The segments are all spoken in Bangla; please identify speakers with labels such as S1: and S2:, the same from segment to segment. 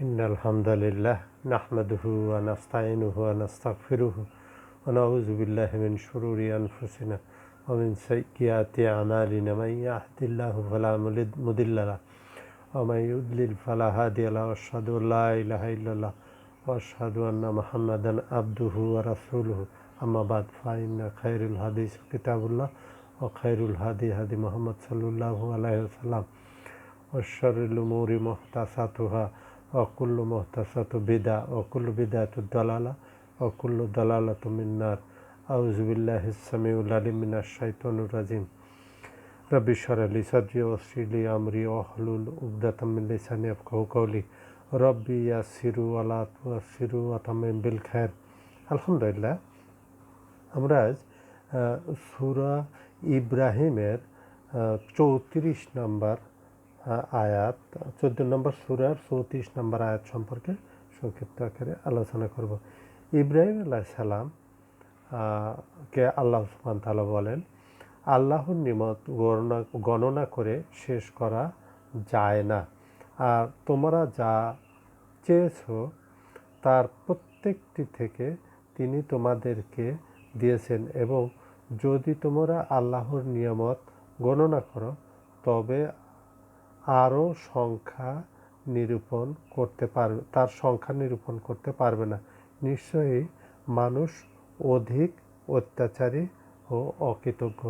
S1: ইন্নাল হামদালিল্লাহ নাহমাদুহু ওয়া নাস্তাইনুহু ওয়া নাস্তাগফিরুহু ওয়া নাউযু বিল্লাহি মিন শুরুরি আনফুসিনা ওয়া মিন সাইয়্যাতি আমালিনা মান ইয়াহদিল্লাহু ফালা মুদিল্লা লাহু ওয়া মান ইউদ্লিল ফালা হাদিয়া লাহু ওয়া আশহাদু আল লা ইলাহা ইল্লাল্লাহ ওয়া আশহাদু আন্না মুহাম্মাদান আবদুহু ওয়া রাসূলুহু আম্মা বাদ ফাইন্না খায়রুল হাদিস কিতাবুল্লাহ ওয়া খায়রুল হাদি হাদি মুহাম্মদ সাল্লাল্লাহু আলাইহি ওয়াসাল্লাম ওয়া শাররুল উমুরি মুহদাসাতুহা ওয়া কুল্লু মুহদাসাতিন বিদআহ ওয়া কুল্লু বিদআতিন দালালাহ ওয়া কুল্লু দালালাতিন মিন-নার। আউযু বিল্লাহিস সামিউল আলিম মিনাশ শাইতানির রাজিম। রব্বি ইশরাহ লি সাদরি ওয়াসসির লি আমরি ওয়াহলুল উকদাতাম মিন লিসানি ইয়াফকাহু কওলি। রব্বি ইয়াসসিরু ওয়া লা তু'আসসিরু ওয়া তাম্মিম বিল খায়র। আলহামদুলিল্লাহ, আমরা আজ সূরা ইব্রাহিমের 34 নম্বর আয়াত, 14 নম্বর সূরার 34 নম্বর আয়াত সম্পর্কে সংক্ষিপ্ত আকারে আলোচনা করব। ইব্রাহিম আলাইহিস সালাম কে আল্লাহ সুবহানাহু ওয়া তাআলা বলেন, আল্লাহর নিয়ামত গণনা করে শেষ করা যায় না, আর তোমরা যা চেয়েছো তার প্রত্যেকটি থেকে তিনি তোমাদেরকে দিয়েছেন, এবং যদি তোমরা আল্লাহর নিয়ামত গণনা করো তবে আরও সংখ্যা নিরূপণ করতে পারবে, তার সংখ্যা নিরূপণ করতে পারবে না। নিশ্চয়ই মানুষ অধিক অত্যাচারী ও অকৃতজ্ঞ।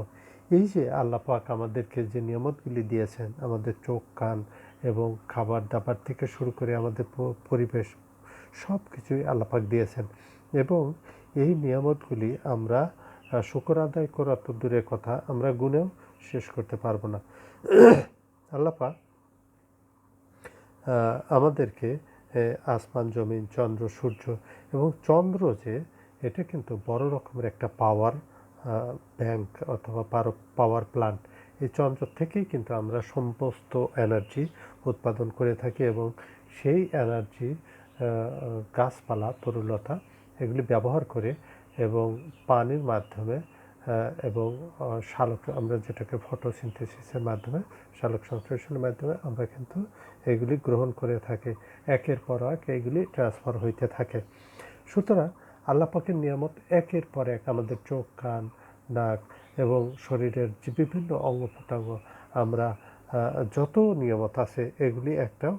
S1: এই যে আল্লাহ পাক আমাদেরকে যে নিয়ামতগুলি দিয়েছেন, আমাদের চোখ, কান এবং খাবার দাবার থেকে শুরু করে আমাদের পরিবেশ, সব কিছুই আল্লাহ পাক দিয়েছেন, এবং এই নিয়ামতগুলি আমরা শুকর আদায় করা তো দূরের কথা, আমরা গুণেও শেষ করতে পারবো না। আল্লাহ পাক আমাদেরকে আসমান, জমিন, চন্দ্র, সূর্য, এবং চন্দ্র যে এটা কিন্তু বড় রকমের একটা পাওয়ার ব্যাংক অথবা পাওয়ার প্ল্যান্ট। এই চন্দ্র থেকেই কিন্তু আমরা সমস্ত এনার্জি উৎপাদন করে থাকি, এবং সেই এনার্জি গাছপালা, তরুলতা এগুলি ব্যবহার করে, এবং পানির মাধ্যমে এবং সালোক, আমরা যেটাকে ফটোসিনথেসিসের মাধ্যমে, সালোক সংশ্লেষণের মাধ্যমে আমরা কিন্তু এগুলি গ্রহণ করে থাকি। একের পর এক এগুলি ট্রান্সফার হইতে থাকে। সুতরাং আল্লাহ পাকের নিয়ামত একের পর এক আমাদের চোখ, কান, নাক এবং শরীরের যে বিভিন্ন অঙ্গ প্রত্যঙ্গ, আমরা যত নিয়ামত আছে এগুলি একটাও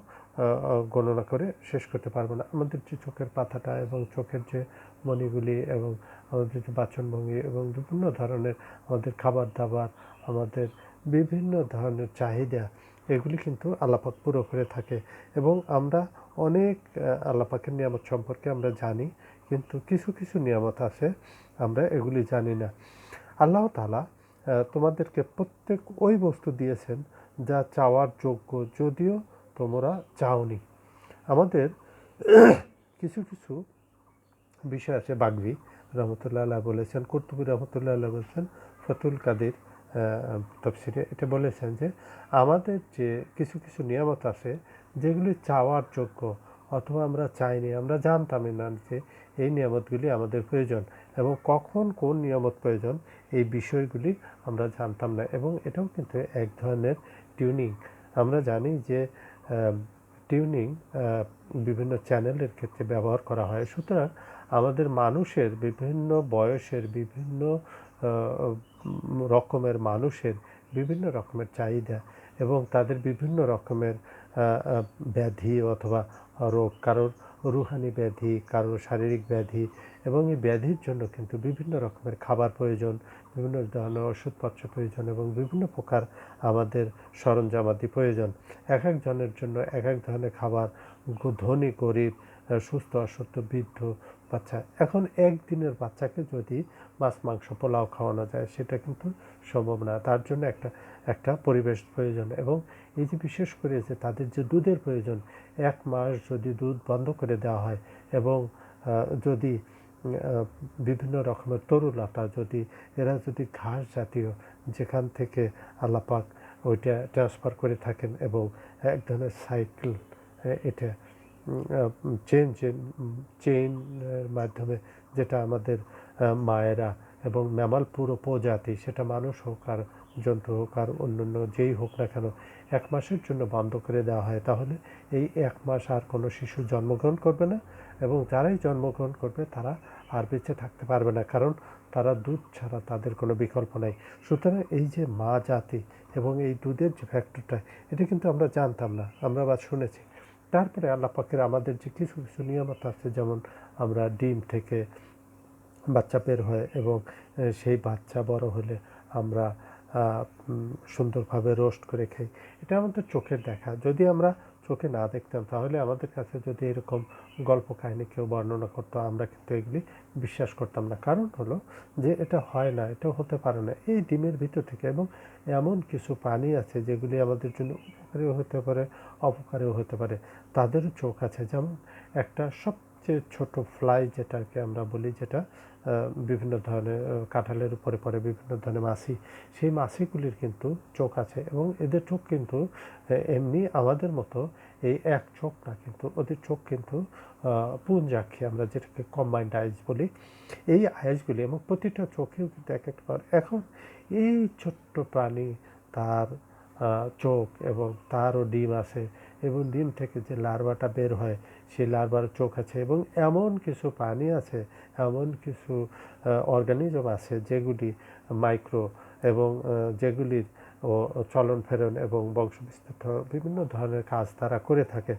S1: গণনা করে শেষ করতে পারবো না। আমাদের যে চোখের পাতাটা এবং চোখের যে মণিগুলি এবং আমাদের যে বাচনভঙ্গি এবং বিভিন্ন ধরনের আমাদের খাবার দাবার, আমাদের বিভিন্ন ধরনের চাহিদা, এগুলি কিন্তু আল্লাহ পাক পুরো করে থাকে, এবং আমরা অনেক আল্লাহ পাকের নিয়ামত সম্পর্কে আমরা জানি, কিন্তু কিছু কিছু নিয়ামত আছে আমরা এগুলি জানি না। আল্লাহ তাআলা তোমাদেরকে প্রত্যেক ওই বস্তু দিয়েছেন যা চাওয়ার যোগ্য, যদিও তোমরা চাওনি। আমাদের কিছু কিছু বিষয় আছে, বাগভি রহমতুল্লাহ আলাইহি বলেছেন, কুরতুবী রহমতুল্লাহ আলাইহি বলেছেন, ফতুল কাদির তাফসিরে এটা বলেছেন যে আমাদের যে কিছু কিছু নিয়ামত আছে যেগুলি চাওয়ার যোগ্য, অথবা আমরা চাইনি, আমরা জানতামই না যে এই নিয়ামতগুলি আমাদের প্রয়োজন, এবং কখন কোন নিয়ামত প্রয়োজন এই বিষয়গুলি আমরা জানতাম না। এবং এটাও কিন্তু এক ধরনের টিউনিং। আমরা জানি যে টিউনিং বিভিন্ন চ্যানেলের ক্ষেত্রে ব্যবহার করা হয়। সুতরাং আমাদের মানুষের বিভিন্ন বয়সের, বিভিন্ন রকমের মানুষের বিভিন্ন রকমের চাহিদা, এবং তাদের বিভিন্ন রকমের ব্যাধি অথবা রোগ, কারোর রুহানি ব্যাধি, কারোর শারীরিক ব্যাধি, এবং এই ব্যাধির জন্য কিন্তু বিভিন্ন রকমের খাবার প্রয়োজন, বিভিন্ন ধরনের ওষুধপত্র প্রয়োজন, এবং বিভিন্ন প্রকার আমাদের সরঞ্জামাদি প্রয়োজন। এক একজনের জন্য এক এক ধরনের খাবার, ধনী গরিব, সুস্থ অসুস্থ, বৃদ্ধ, বাচ্চা। এখন একদিনের বাচ্চাকে যদি মাছ মাংস পোলাও খাওয়ানো যায় সেটা কিন্তু সম্ভব না, তার জন্য একটা পরিবেশ প্রয়োজন। এবং এই যে বিশেষ করে যে তাদের যে দুধের প্রয়োজন, 1 মাস যদি দুধ বন্ধ করে দেওয়া হয়, এবং যদি বিভিন্ন রকমের তরুলতা, যদি এরা যদি ঘাস জাতীয় যেখান থেকে আল্লাহ পাক ওইটা ট্রান্সফার করে থাকেন, এবং এক ধরনের সাইকেল, এটা চেইনের মাধ্যমে, যেটা আমাদের মায়েরা এবং ম্যামাল পুরো প্রজাতি, সেটা মানুষ হোক আর জন্তু হোক আর অন্যান্য যেই হোক না কেন 1 মাসের জন্য বন্ধ করে দেওয়া হয়, তাহলে এই 1 মাস আর কোনো শিশু জন্মগ্রহণ করবে না, এবং যারাই জন্মগ্রহণ করবে তারা আর বেঁচে থাকতে পারবে না, কারণ তারা দুধ ছাড়া তাদের কোনো বিকল্প নেই। সুতরাং এই যে মা জাতি এবং এই দুধের যে ফ্যাক্টরটা, এটা কিন্তু আমরা জানতাম না, আমরা বা শুনেছি। তারপরে আল্লাহ পাকের আমাদের যে কিছু কিছু নিয়ামত আছে, যেমন আমরা ডিম থেকে বাচ্চা বের হয় এবং সেই বাচ্চা বড় হলে আমরা সুন্দরভাবে রোস্ট করে খাই। এটা আমাদের চোখের দেখা। যদি আমরা চোখে না দেখতাম, তাহলে আমাদের কাছে যদি এরকম গল্প কাহিনী কেউ বর্ণনা করতো, আমরা কিন্তু এগুলি বিশ্বাস করতাম না। কারণ হলো যে এটা হয় না, এটা হতে পারে না। এই ডিমের ভিতর থেকে এবং এমন কিছু প্রাণী আছে যেগুলি আমাদের জন্য উপকারীও হতে পারে, অপকারীও হতে পারে। তাদেরও চোখ আছে। যেমন একটা সবচেয়ে ছোট ফ্লাই যেটাকে আমরা বলি, যেটা বিভিন্ন ধরনের কাঁঠালের উপরে পড়ে, বিভিন্ন ধরনের মাছি, সেই মাছিগুলির কিন্তু চোখ আছে, এবং এদের চোখ কিন্তু এমনি আমাদের মতো এই এক চোখ না, কিন্তু ওদের চোখ কিন্তু পুঞ্জাক্ষী, আমরা যেটাকে কম্বাইন্ড আইজ বলি, এই আইজগুলি, এবং প্রতিটা চোখেও কিন্তু এক একটা পাওয়ার। এখন এই ছোট্ট প্রাণী, তার চোখ, এবং তারও ডিম আছে, এবং ডিম থেকে যে লার্ভাটা বের হয়, সেই লার্ভার চোখ আছে, এবং এমন কিছু প্রাণী আছে, এমন কিছু অর্গানিজম আছে যেগুলি মাইক্রো, এবং যেগুলির চলন ফেরন এবং বংশবিস্তার বিভিন্ন ধরনের কাজ তারা করে থাকে।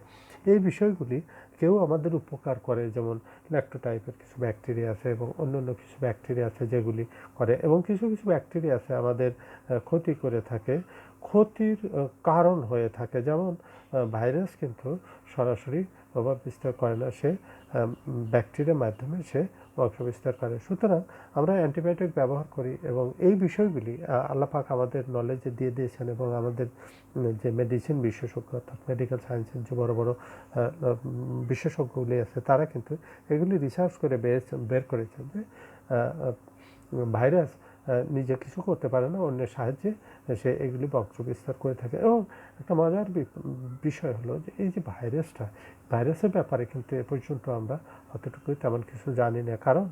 S1: এই বিষয়গুলি কেউ আমাদের উপকার করে, যেমন ল্যাক্টো টাইপের কিছু ব্যাকটেরিয়া আছে এবং অন্যান্য কিছু ব্যাকটেরিয়া আছে যেগুলি করে, এবং কিছু কিছু ব্যাকটেরিয়া আছে আমাদের ক্ষতি করে থাকে, ক্ষতির কারণ হয়ে থাকে। যেমন ভাইরাস কিন্তু সরাসরি প্রভাব বিস্তার করে না, সে ব্যাকটেরিয়ার মাধ্যমে সে বংশ বিস্তার করে। সুতরাং আমরা অ্যান্টিবায়োটিক ব্যবহার করি, এবং এই বিষয়গুলি আল্লাহ পাক আমাদের নলেজে দিয়ে দিয়েছেন, এবং আমাদের যে মেডিসিন বিশেষজ্ঞ, অর্থাৎ মেডিকেল সায়েন্সের যে বড় বড় বিশেষজ্ঞগুলি আছে, তারা কিন্তু এগুলি রিসার্চ করে বের করেছেন যে ভাইরাস নিজে কিছু করতে পারে না, অন্যের সাহায্যে সে এগুলি বংশ বিস্তার করে থাকে। এবং একটা মজার বিষয় হলো যে এই যে ভাইরাসের ব্যাপারে কিন্তু এ পর্যন্ত আমরা অতটুকুই তেমন কিছু জানি না, কারণ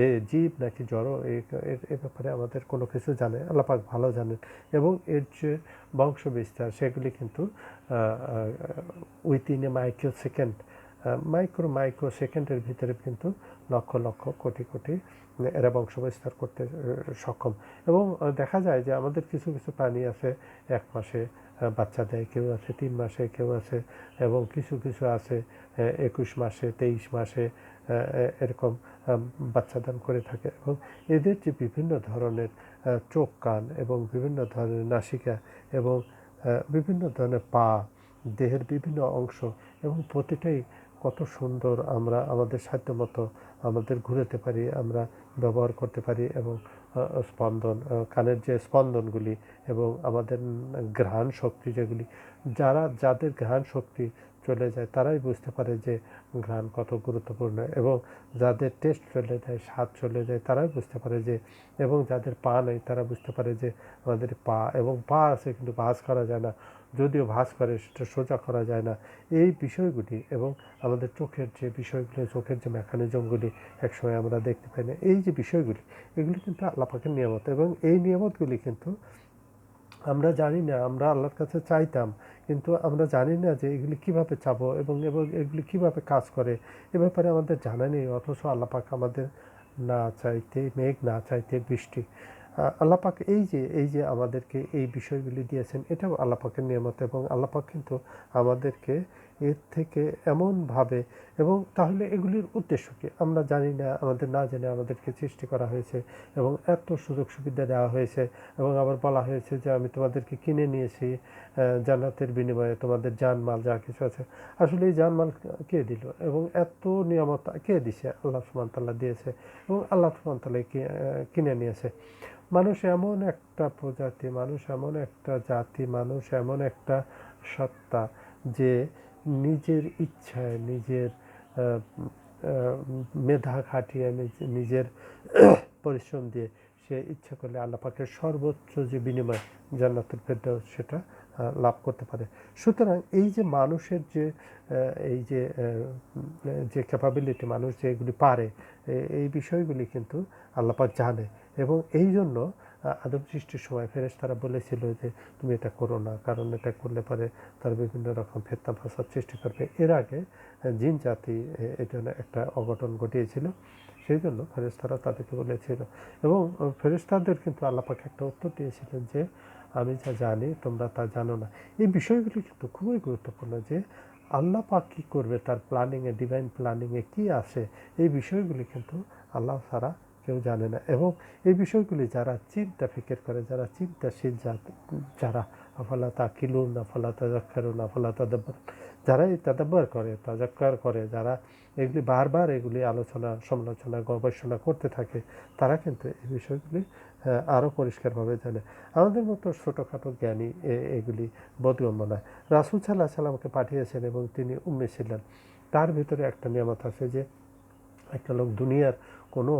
S1: এ জীব নাকি জড়, এ ব্যাপারে আমাদের কোনো কিছু জানে আল্লাহ পাক ভালো জানেন, এবং এর যে বংশ বিস্তার সেগুলি কিন্তু উইথিন এ মাইক্রো সেকেন্ডের ভিতরে কিন্তু লক্ষ লক্ষ কোটি কোটি এরা বংশ বিস্তার করতে সক্ষম। এবং দেখা যায় যে আমাদের কিছু কিছু প্রাণী আছে 1 মাসে বাচ্চা দেয়, কেউ আছে 3 মাসে, কেউ আছে, এবং কিছু কিছু আছে 21 মাসে, 23 মাসে এরকম বাচ্চা দান করে থাকে। এবং এদের যে বিভিন্ন ধরনের চোখ, কান, এবং বিভিন্ন ধরনের নাসিকা, এবং বিভিন্ন ধরনের পা, দেহের বিভিন্ন অংশ, এবং প্রতিটাই কত সুন্দর, আমরা আমাদের সাধ্যমতো আমাদের ঘুরাতে পারি, আমরা ব্যবহার করতে পারি, এবং স্পন্দন, কানের যে স্পন্দনগুলি, এবং আমাদের ঘ্রাণ শক্তি যেগুলি, যাদের ঘ্রাণ শক্তি চলে যায় তারাই বুঝতে পারে যে ঘ্রাণ কত গুরুত্বপূর্ণ, এবং যাদের টেস্ট চলে যায়, স্বাদ চলে যায়, তারাই বুঝতে পারে যে, এবং যাদের পা নেই তারা বুঝতে পারে যে আমাদের পা আছে কিন্তু ভাঁজ করা যায় না, যদিও ভাঁজ করে সেটা সোজা করা যায় না। এই বিষয়গুলি, এবং আমাদের চোখের যে বিষয়গুলি, চোখের যে মেকানিজমগুলি একসময় আমরা দেখতে পাই না, এই যে বিষয়গুলি, এগুলি কিন্তু আল্লাহ পাকের নিয়ামত, এবং এই নিয়ামতগুলি কিন্তু আমরা জানি না। আমরা আল্লাহর কাছে চাইতাম, কিন্তু আমরা জানি না যে এগুলি কীভাবে চাবো, এবং এগুলি কীভাবে কাজ করে, এ ব্যাপারে আমাদের জানা নেই। অথচ আল্লাহ পাক আমাদের না চাইতে মেঘ, না চাইতে বৃষ্টি, আল্লাহ পাক এই যে আমাদেরকে এই বিষয়গুলি দিয়েছেন, এটাও আল্লাহ পাকের নিয়ামত, এবং আল্লাহ পাক কিন্তু আমাদেরকে এর থেকে এমনভাবে, এবং তাহলে এগুলির উদ্দেশ্য কী আমরা জানি না, আমাদের না জেনে আমাদেরকে সৃষ্টি করা হয়েছে, এবং এত সুযোগ সুবিধা দেওয়া হয়েছে, এবং আবার বলা হয়েছে যে আমি তোমাদেরকে কিনে নিয়েছি জান্নাতের বিনিময়ে, তোমাদের জানমাল যা কিছু আছে। আসলে এই জানমাল কে দিল, এবং এত নিয়ামত কে দিছে? আল্লাহ সুবহানাহু ওয়া তাআলা দিয়েছে, এবং আল্লাহ সুবহানাহু ওয়া তাআলা কিনে নিয়েছে। মানুষ এমন একটা প্রজাতি, মানুষ এমন একটা জাতি, মানুষ এমন একটা সত্তা, যে নিজের ইচ্ছায়, নিজের মেধা খাটিয়ে, নিজের পরিশ্রম দিয়ে সে ইচ্ছা করলে আল্লাহ পাকের সর্বোচ্চ যে বিনিময় জান্নাতুল ফেরদাউস, সেটা লাভ করতে পারে। সুতরাং এই যে মানুষের যে ক্যাপাবিলিটি, মানুষ যে এগুলি পারে, এই বিষয়গুলি কিন্তু আল্লাহ পাক জানে, এবং এই জন্য আদম সৃষ্টির সময় ফেরেশতারা বলেছিল যে তুমি এটা করো না, কারণ এটা করলে পরে তার বিভিন্ন রকম ফিতনা ফাসাদ সৃষ্টি করবে। এর আগে জিন জাতি এটা একটা অঘটন ঘটিয়েছিল, সেই জন্য ফেরেশতারা তাদেরকে বলেছিল। এবং ফেরেশতাদের কিন্তু আল্লাহ পাক একটা উত্তর দিয়েছিলেন যে আমি যা জানি তোমরা তা জানো না। এই বিষয়গুলি কিন্তু খুবই গুরুত্বপূর্ণ যে আল্লাহ পাক কী করবে, তার প্ল্যানিংয়ে, ডিভাইন প্ল্যানিংয়ে কী আসে, এই বিষয়গুলি কিন্তু আল্লাহ ছাড়া কেউ জানে না। এবং এই বিষয়গুলি যারা চিন্তা ফিকির করে, যারা চিন্তাশীল, যারা আফালা তাকিলুন, আফালা তাযাক্কারুন, আফালা তাদাব্বারুন, যারা এই তাদাব্বার করে, তাজাক্কার করে, যারা এগুলি বারবার এগুলি আলোচনা সমালোচনা গবেষণা করতে থাকে, তারা কিন্তু এই বিষয়গুলি আরও পরিষ্কারভাবে জানে। আমাদের মতো ছোটোখাটো জ্ঞানী এগুলি বোধগম্য নয়। রাসূল সাল্লাল্লাহু আলাইহি ওয়াসাল্লামকে পাঠিয়েছেন এবং তিনি উম্মি ছিলেন। তার ভিতরে একটা নিয়ামত আছে যে একটা লোক দুনিয়ার কোনো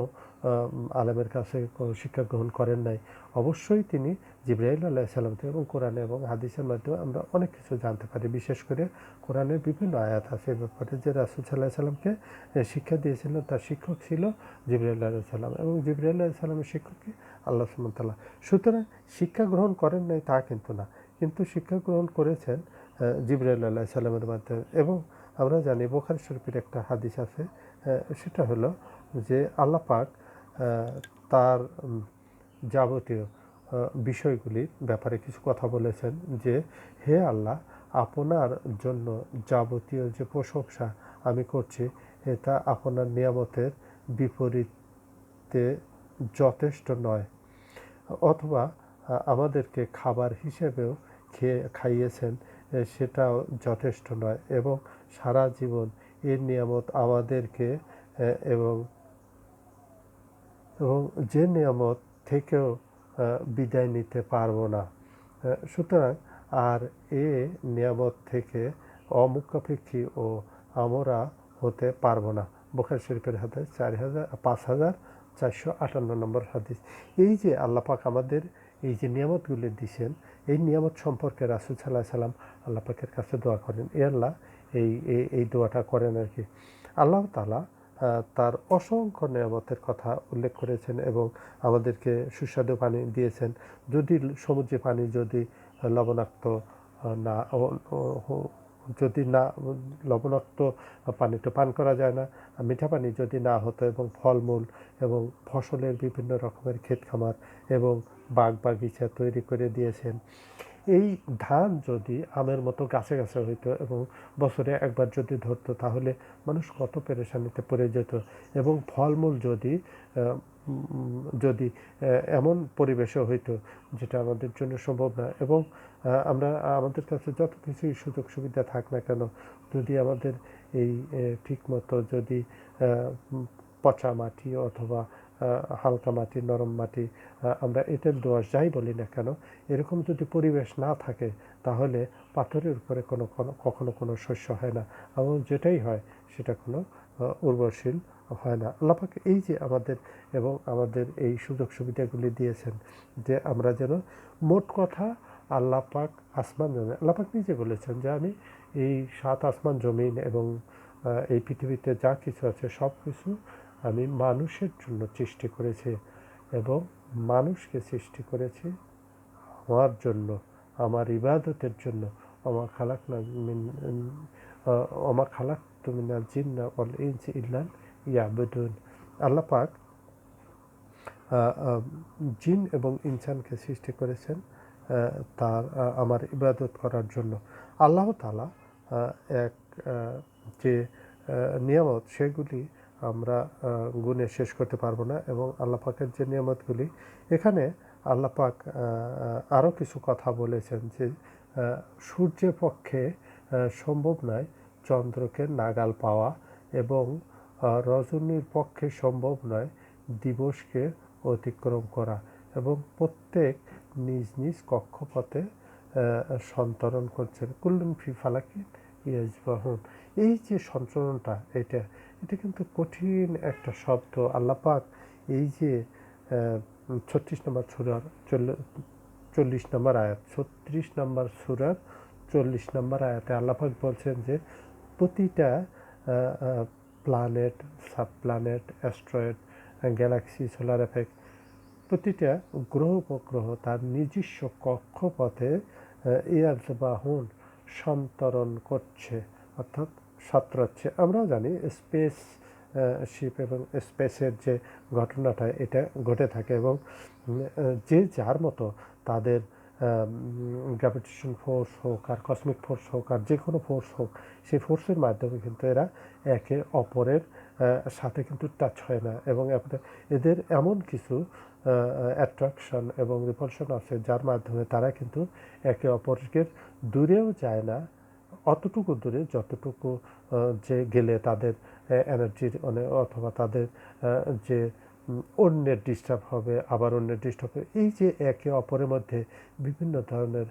S1: আলেমের কাছে কোনো শিক্ষা গ্রহণ করেন নাই, অবশ্যই তিনি জিবরাইল আলাইহিস সালাম থেকে এবং কোরআনে এবং হাদিসের মাধ্যমে আমরা অনেক কিছু জানতে পারি। বিশেষ করে কোরআনের বিভিন্ন আয়াত আছে এ ব্যাপারে যে রাসূল সাল্লাল্লাহু আলাইহি সাল্লামকে শিক্ষা দিয়েছিলেন, তার শিক্ষক ছিল জিবরাইল আলাইহিস সালাম এবং জিবরাইল আলাইহিস সালামের শিক্ষককে আল্লাহ সুবহানাহু ওয়া তাআলা। সুতরাং শিক্ষা গ্রহণ করেন নাই তা কিন্তু না, কিন্তু শিক্ষা গ্রহণ করেছেন জিবরাইল আলাইহিস সালামের মাধ্যমে। এবং আমরা জানি বুখারী শরীফের একটা হাদিস আছে, সেটা হলো যে আল্লাহ পাক তার যাবতীয় বিষয়গুলির ব্যাপারে কিছু কথা বলেছেন যে হে আল্লাহ, আপনার জন্য যাবতীয় যে প্রশংসা আমি করছি এটা আপনার নিয়ামতের বিপরীতে যথেষ্ট নয়, অথবা আমাদেরকে খাবার হিসেবেও খাইয়েছেন সেটাও যথেষ্ট নয়, এবং সারা জীবন এর নিয়ামত আমাদেরকে এবং যে নিয়ামত থেকেও বিদায় নিতে পারবো না। সুতরাং আর এ নিয়ামত থেকে অমুখাপেক্ষী ও আমরা হতে পারবো না। বুখারী শরীফের হাদিস 5458 নম্বর হাদিস। এই যে আল্লাহ পাক আমাদের এই যে নিয়ামতগুলি দিয়েছেন, এই নিয়ামত সম্পর্কে রাসূল সাল্লাল্লাহু আলাইহি সাল্লাম আল্লাহ পাকের কাছে দোয়া করেন। আল্লাহ এই দোয়াটা করেন আর কি। আল্লাহ তাআলা তার অসংখ্য নিয়ামতের কথা উল্লেখ করেছেন এবং আমাদেরকে সুস্বাদু পানি দিয়েছেন। যদি সমুদ্রে পানি যদি লবণাক্ত না যদি না লবণাক্ত পানি তো পান করা যায় না, মিঠা পানি যদি না হতো, এবং ফলমূল এবং ফসলের বিভিন্ন রকমের ক্ষেত খামার এবং বাগ বাগিচা তৈরি করে দিয়েছেন। এই ধান যদি আমের মতো গাছে গাছে হইতো এবং বছরে একবার যদি ধরতো, তাহলে মানুষ কত পেরেশানিতে পড়ে যেত। এবং ফলমূল যদি এমন পরিবেশে হইতো যেটা আমাদের জন্য সম্ভব না, এবং আমরা আমাদের কাছে যত কিছুই সুযোগ সুবিধা থাক না কেন, যদি আমাদের এই ঠিকমতো যদি পচা মাটি অথবা হালকা মাটি, নরম মাটি, আমরা এঁটেল দোআঁশ যাই বলি না কেন, এরকম যদি পরিবেশ না থাকে, তাহলে পাথরের উপরে কখনো কোনো শস্য হয় না, এবং যেটাই হয় সেটা কোনো উর্বরশীল হয় না। আল্লাহ পাক এই যে আমাদের এই সুযোগ সুবিধাগুলি দিয়েছেন যে আমরা যেন, মোট কথা আল্লাহ পাক আসমান জমিন, আল্লাহ পাক নিজে বলেছেন যে আমি এই 7 আসমান জমিন এবং এই পৃথিবীতে যা কিছু আছে সব কিছু আমি মানুষের জন্য সৃষ্টি করেছি, এবং মানুষকে সৃষ্টি করেছি আমার জন্য, আমার ইবাদতের জন্য। ওমা খালাকতু মিনাল জিন্না ওয়াল ইনসা ইল্লা লিয়াবুদুন। আল্লাহ পাক জিন এবং ইনসানকে সৃষ্টি করেছেন আমার ইবাদত করার জন্য। আল্লাহ তাআলা এক যে নিয়ামত, সেগুলি আমরা গুণে শেষ করতে পারবো না, এবং আল্লাহ পাকের যে নিয়ামতগুলি, এখানে আল্লাহ পাক আরও কিছু কথা বলেছেন যে সূর্যের পক্ষে সম্ভব নয় চন্দ্রকে নাগাল পাওয়া, এবং রজনীর পক্ষে সম্ভব নয় দিবসকে অতিক্রম করা, এবং প্রত্যেক নিজ নিজ কক্ষপথে সন্তরণ করছেন। কুল্লুন ফি ফালাকিন ইয়াসবাহুন। এই যে সঞ্চরণটা, এটা কিন্তু কঠিন একটা শব্দ। আল্লাহ পাক এই যে 36 নম্বর সূরার 40 নম্বর আয়াত, 36 নম্বর সূরার 40 নম্বর আয়াতে আল্লাহ পাক বলছেন যে প্রতিটা planet, sub planet, asteroid, Galaxy, solar effect, প্রতিটা গ্রহ উপগ্রহ তার নিজস্ব কক্ষপথে ইয়ারবাহুন সন্তরণ করছে, অর্থাৎ সাঁতরাচ্ছে। আমরাও জানি স্পেস শিপ এবং স্পেসের যে ঘটনাটা এটা ঘটে থাকে, এবং যে যার মতো তাদের গ্র্যাভিটেশন ফোর্স হোক আর কসমিক ফোর্স হোক আর যে কোনো ফোর্স হোক, সেই ফোর্সের মাধ্যমে কিন্তু এরা একে অপরের সাথে কিন্তু টাচ হয় না, এবং এদের এমন কিছু অ্যাট্রাকশন এবং রিপালশন আছে যার মাধ্যমে তারা কিন্তু একে অপরকে দূরেও যায় না, অতটুকু দূরে যতটুকু যে গেলে তাদের এনার্জির অথবা তাদের যে অন্যের ডিস্টার্ব হবে, আবার অন্যের ডিস্টার্ব হবে। এই যে একে অপরের মধ্যে বিভিন্ন ধরনের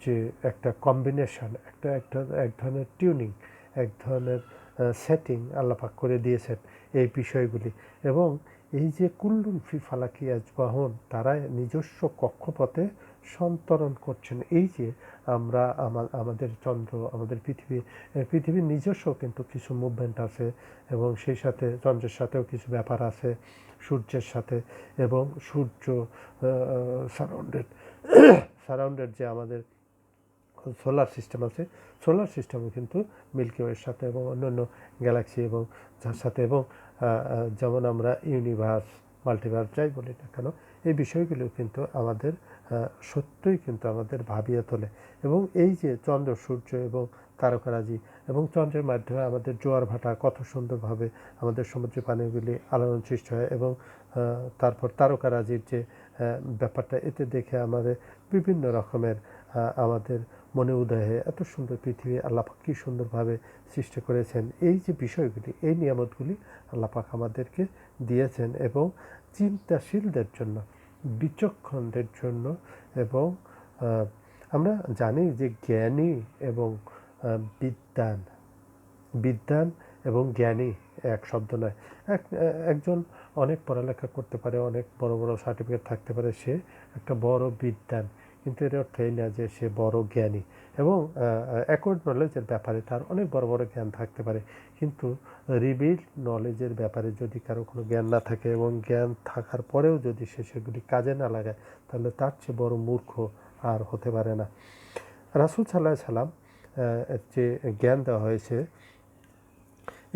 S1: যে একটা কম্বিনেশন, এক ধরনের টিউনিং, এক ধরনের সেটিং আল্লাপাক করে দিয়েছেন এই বিষয়গুলি। এবং এই যে কুল্লুন ফি ফালাকি আজবাহুন, তারা নিজস্ব কক্ষপথে সন্তরণ করছেন। এই যে আমরা আমাদের চন্দ্র, আমাদের পৃথিবীর নিজস্ব কিন্তু কিছু মুভমেন্ট আছে, এবং সেই সাথে চন্দ্রের সাথেও কিছু ব্যাপার আছে, সূর্যের সাথে, এবং সূর্য সারাউন্ডেড যে আমাদের সোলার সিস্টেম আছে, সোলার সিস্টেমও কিন্তু মিল্কি ওয়ের সাথে এবং অন্যান্য গ্যালাক্সি এবং যার সাথে, এবং যেমন আমরা ইউনিভার্স, মাল্টিভার্স যাই বলি না কেন, এই বিষয়গুলো কিন্তু আমাদের সত্যই কিন্তু আমাদের ভাবিয়ে তোলে। এবং এই যে চন্দ্র, সূর্য এবং তারকারাজি, এবং চন্দ্রের মাধ্যমে আমাদের জোয়ার ভাটা কত সুন্দরভাবে আমাদের সমুদ্রের পানিগুলি আলোড়ন সৃষ্টি হয়, এবং তারপর তারকারাজির যে ব্যাপারটা, এতে দেখে আমাদের বিভিন্ন রকমের আমাদের মনে উদয় হয় এত সুন্দর পৃথিবী আল্লাপাক কী সুন্দরভাবে সৃষ্টি করেছেন। এই যে বিষয়গুলি, এই নিয়ামতগুলি আল্লাপাক আমাদেরকে দিয়েছেন, এবং চিন্তাশীলদের জন্য, বিচক্ষণদের জন্য। এবং আমরা জানি যে জ্ঞানী এবং বিদ্বান এবং জ্ঞানী এক শব্দ নয়। একজন অনেক পড়ালেখা করতে পারে, অনেক বড় বড় সার্টিফিকেট থাকতে পারে, সে একটা বড় বিদ্বান, কিন্তু এর অর্থ এই না যে সে বড় জ্ঞানী। এবং অ্যাকোয়ার্ড নলেজের ব্যাপারে তার অনেক বড় বড় জ্ঞান থাকতে পারে, কিন্তু রিভিল নলেজের ব্যাপারে যদি কারো কোনো জ্ঞান না থাকে, এবং জ্ঞান থাকার পরেও যদি সে সেগুলি কাজে না লাগায়, তাহলে তার চেয়ে বড় মূর্খ আর হতে পারে না। রাসূল সাল্লাল্লাহু আলাইহি সাল্লাম যে জ্ঞান দেওয়া হয়েছে,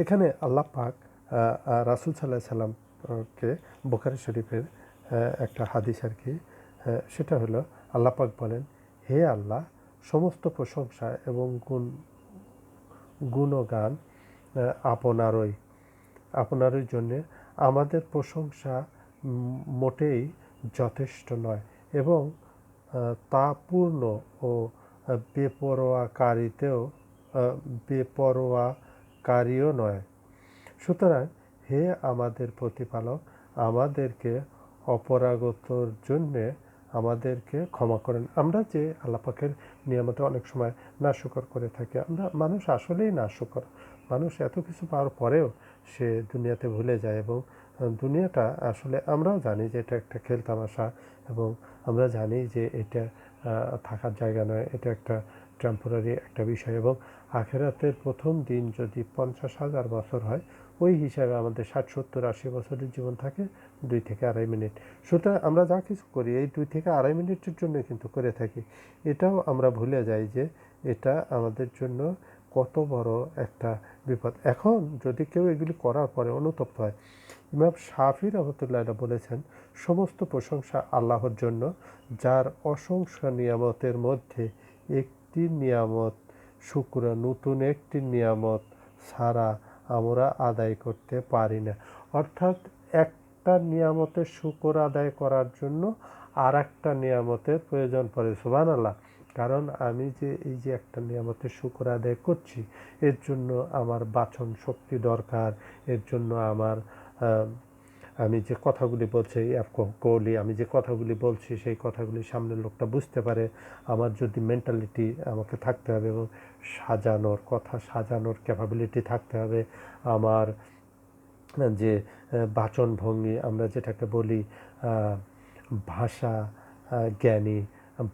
S1: এখানে আল্লাহ পাক রাসূল সাল্লাল্লাহু আলাইহি সাল্লামকে বুখারী শরীফের একটা হাদিস আর কি, সেটা হলো আল্লাহ পাক বলেন, হে আল্লাহ, সমস্ত প্রশংসা এবং গুণগান আপনারই জন্যে। আমাদের প্রশংসা মোটেই যথেষ্ট নয়, এবং তা পূর্ণ ও বেপরোয়াকারীও নয়। সুতরাং হে আমাদের প্রতিপালক, আমাদেরকে অপরাগতর জন্যে আমাদেরকে ক্ষমা করেন। আমরা যে আল্লাহ পাকের নিয়ামতে অনেক সময় নাশুকর করে থাকি, মানুষ আসলেই নাশুকর। মানুষ এত কিছু পাওয়ার পরেও সে দুনিয়াতে ভুলে যায়, এবং দুনিয়াটা আসলে আমরাও জানি যে এটা একটা খেলতামাশা, এবং আমরা জানি যে এটা থাকার জায়গা নয়, এটা একটা টেম্পোরারি একটা বিষয়। এবং আখেরাতের প্রথম দিন যদি 50,000 বছর হয়, ওই হিসাবে আমাদের 60, 70, 80 বছরের জীবন থাকে 2 থেকে 2.5 মিনিট। সুতরাং আমরা যা কিছু করি এই 2 থেকে 2.5 মিনিটের জন্য কিন্তু করে থাকি। এটাও আমরা ভুলে যাই যে এটা আমাদের জন্য কত বড় একটা বিপদ। এখন যদি কেউ এগুলি করার পরে অনুতপ্ত হয়, ইমাম শাফি রহমতুল্লাহ বলেছেন, সমস্ত প্রশংসা আল্লাহর জন্য, যার অসংখ্য নিয়ামতের মধ্যে একটি নিয়ামত শুকর, নতুন একটি নিয়ামত ছাড়া আমরা আদায় করতে পারি না। অর্থাৎ একটা নিয়ামতের শুকর আদায় করার জন্য আর একটা নিয়ামতের প্রয়োজন পড়ে। সুবহানাল্লাহ। কারণ আমি যে এই যে একটা নিয়ামতের শুকর আদায় করছি, এর জন্য আমার বাচন শক্তি দরকার, এর জন্য আমার আমি যে কথাগুলি বলছি আমি যে কথাগুলি বলছি সেই কথাগুলি সামনের লোকটা বুঝতে পারে, আমার যদি মেন্টালিটি আমাকে থাকতে হবে, এবং কথা সাজানোর ক্যাপাবিলিটি থাকতে হবে, আমার যে বাচনভঙ্গি আমরা যেটাকে বলি ভাষা জ্ঞানী,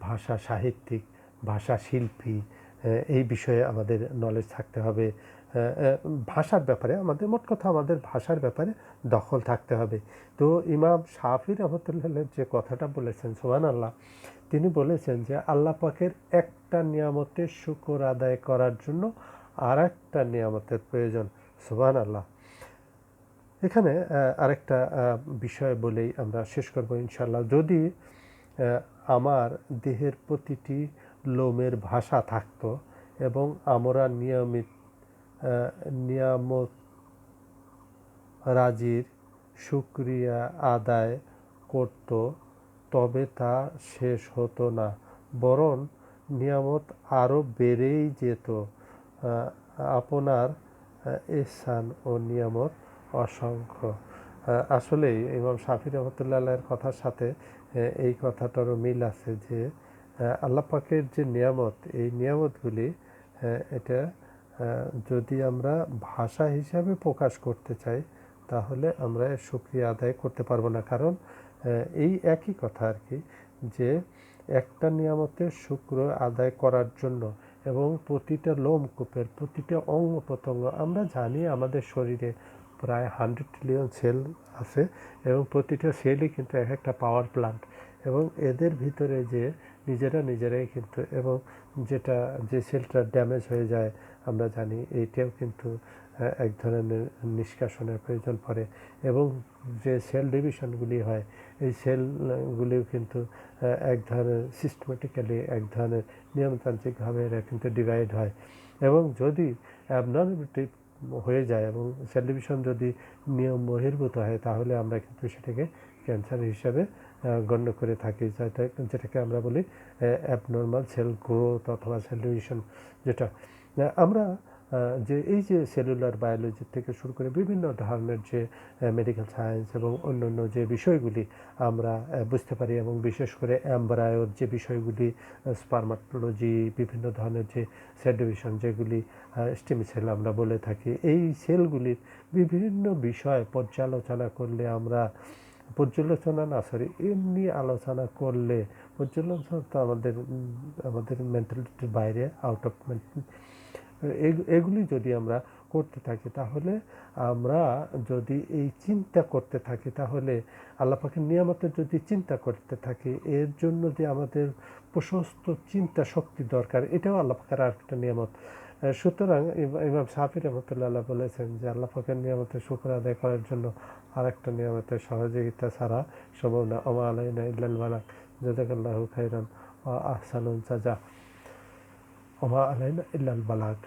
S1: ভাষা সাহিত্যিক, ভাষা শিল্পী, এই বিষয়ে আমাদের নলেজ থাকতে হবে। ভাষার ব্যাপারে আমাদের মোট কথা আমাদের ভাষার ব্যাপারে দখল থাকতে হবে। তো ইমাম শাফি রহমতুল্লাহ যে কথাটা বলেছেন সুবহানাল্লাহ, তিনি বলেছেন যে আল্লাহ পাকের একটা নিয়ামতের শুকর আদায় করার জন্য আর একটা নিয়ামতের প্রয়োজন। সুবহানাল্লাহ। এখানে আরেকটা বিষয় বলেই আমরা শেষ করব ইনশাআল্লাহ। যদি আমার দেহের প্রতিটি লোমের ভাষা থাকতো এবং আমরা নিয়ামত রাজির শুকরিয়া আদায় করত, তবে তা শেষ হতো না, বরং নিয়ামত আরও বেড়েই যেত। আপনার ইহসান ও নিয়ামত অসংখ্য। আসলেই ইমাম শাফি রহমতুল্লাহের কথার সাথে এই কথাটারও মিল আছে যে আল্লাহ পাকের যে নিয়ামত, এই নিয়ামতগুলি এটা যদি আমরা ভাষা হিসাবে প্রকাশ করতে চাই তাহলে আমরা এর শুকরিয়া আদায় করতে পারবো না। কারণ এই একই কথা আর কি, যে একটা নিয়ামতের শুক্র আদায় করার জন্য এবং প্রতিটা লোমকূপের প্রতিটা অঙ্গ প্রত্যঙ্গ, আমরা জানি আমাদের শরীরে প্রায় 100 ট্রিলিয়ন সেল আছে এবং প্রতিটা সেলই কিন্তু এক একটা পাওয়ার প্ল্যান্ট, এবং এদের ভিতরে যে নিজেরাই কিন্তু, এবং যে সেলটা ড্যামেজ হয়ে যায় আমরা জানি এইটাও কিন্তু এক ধরনের নিষ্কাশনের প্রয়োজন পড়ে, এবং যে সেল ডিভিশনগুলি হয় এই সেলগুলিও কিন্তু এক ধরনের সিস্টেমেটিক্যালি এক ধরনের নিয়মতান্ত্রিকভাবে এরা কিন্তু ডিভাইড হয়, এবং যদি অ্যাবনর্মালিটি হয়ে যায় এবং সেল ডিভিশন যদি নিয়ম বহির্ভূত হয় তাহলে আমরা কিন্তু সেটাকে ক্যান্সার হিসাবে গণ্য করে থাকি, যেটাকে আমরা বলি অ্যাবনর্মাল সেল গ্রোথ অথবা সেল ডিভিশন। যেটা আমরা যে এই যে সেলুলার বায়োলজি থেকে শুরু করে বিভিন্ন ধরনের যে মেডিকেল সায়েন্স এবং অন্যান্য যে বিষয়গুলি আমরা বুঝতে পারি, এবং বিশেষ করে এমব্রায়োর যে বিষয়গুলি, স্পারমাটোলজি, বিভিন্ন ধরনের যে সেল ডিভিশন যেগুলি স্টেম সেল আমরা বলে থাকি, এই সেলগুলির বিভিন্ন বিষয় এমনি আলোচনা করলে, পর্যালোচনা তো আমাদের মেন্টালিটির বাইরে, আউট অফ এগুলি যদি আমরা করতে থাকি তাহলে আমরা যদি এই চিন্তা করতে থাকি তাহলে আল্লাহ পাকের নিয়ামতের যদি চিন্তা করতে থাকি, এর জন্য যে আমাদের প্রশস্ত চিন্তা শক্তি দরকার, এটাও আল্লাহ পাকের আর একটা নিয়ামত। সুতরাং ইমাম শাফি রহমতুল্লাহ বলেছেন যে আল্লাহ পাকের নিয়ামতের শুকর আদায় করার জন্য আর একটা নিয়ামতের সহযোগিতা ছাড়া সম্ভব না। ওমা আলাইনা ইল্লাল বালাগ, জাযাকাল্লাহু খাইরান ওয়া আহসানুল জাযা। ওমা আলাইনা ইল্লাল বালাগ।